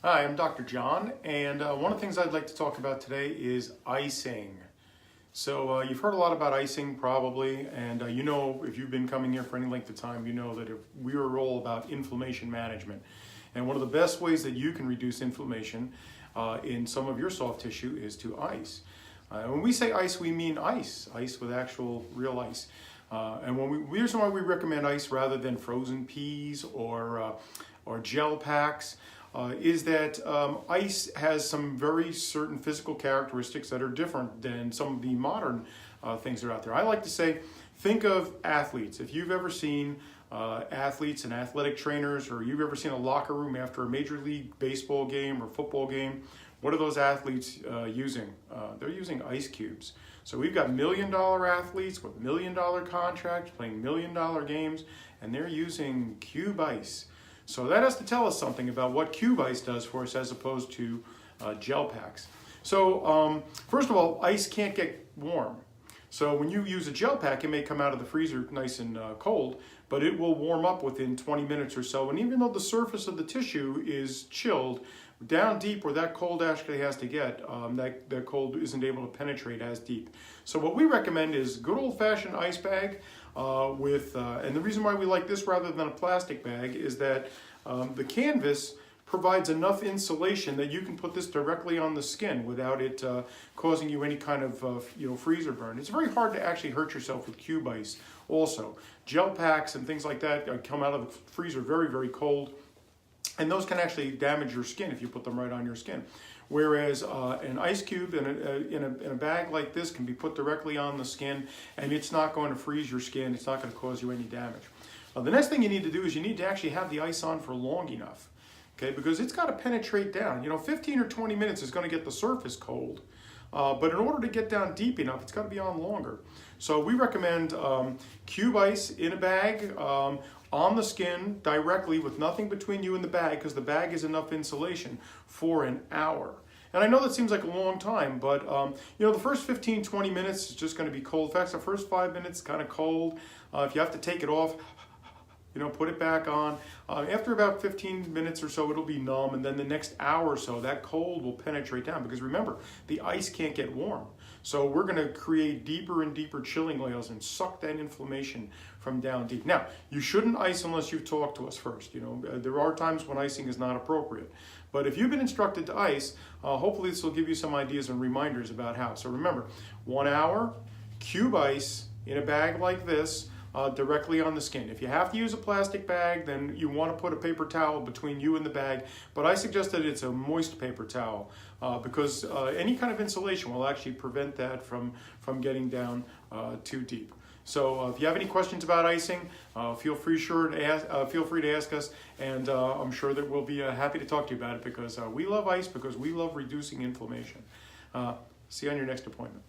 Hi, I'm Dr. John, and one of the things I'd like to talk about today is icing. So you've heard a lot about icing probably, and you know, if you've been coming here for any length of time, you know that we are all about inflammation management. And one of the best ways that you can reduce inflammation in some of your soft tissue is to ice. When we say ice, we mean ice with actual real ice. And the reason why we recommend ice rather than frozen peas or gel packs is that ice has some very certain physical characteristics that are different than some of the modern things that are out there. I like to say, think of athletes. If you've ever seen athletes and athletic trainers, or you've ever seen a locker room after a Major League Baseball game or football game, what are those athletes using? They're using ice cubes. So we've got $1 million athletes with $1 million contracts playing $1 million games, and they're using cube ice. So that has to tell us something about what cube ice does for us as opposed to gel packs. So first of all, ice can't get warm. So when you use a gel pack, it may come out of the freezer nice and cold, but it will warm up within 20 minutes or so. And even though the surface of the tissue is chilled, down deep where that cold actually has to get, that cold isn't able to penetrate as deep. So what we recommend is good old-fashioned ice bag and the reason why we like this rather than a plastic bag is that the canvas provides enough insulation that you can put this directly on the skin without it causing you any kind of freezer burn. It's very hard to actually hurt yourself with cube ice also. Gel packs and things like that come out of the freezer very, very cold, and those can actually damage your skin if you put them right on your skin. Whereas an ice cube in a bag like this can be put directly on the skin, and it's not going to freeze your skin. It's not going to cause you any damage. The next thing you need to do is you need to actually have the ice on for long enough, okay? Because it's got to penetrate down. 15 or 20 minutes is going to get the surface cold, but in order to get down deep enough, it's got to be on longer. So we recommend cube ice in a bag, on the skin directly with nothing between you and the bag, because the bag is enough insulation for an hour. And I know that seems like a long time, but the first 15-20 minutes is just going to be cold. In fact, the first 5 minutes kind of cold. If you have to take it off, put it back on. After about 15 minutes or so, it'll be numb, and then the next hour or so, that cold will penetrate down, because remember, the ice can't get warm. So we're going to create deeper and deeper chilling layers and suck that inflammation from down deep. Now, you shouldn't ice unless you've talked to us first. There are times when icing is not appropriate. But if you've been instructed to ice, hopefully this will give you some ideas and reminders about how. So remember, 1 hour, cube ice in a bag like this, directly on the skin. If you have to use a plastic bag, then you want to put a paper towel between you and the bag, but I suggest that it's a moist paper towel because any kind of insulation will actually prevent that from getting down too deep. So if you have any questions about icing, feel free to ask us, and I'm sure that we'll be happy to talk to you about it, because we love ice, because we love reducing inflammation. See you on your next appointment.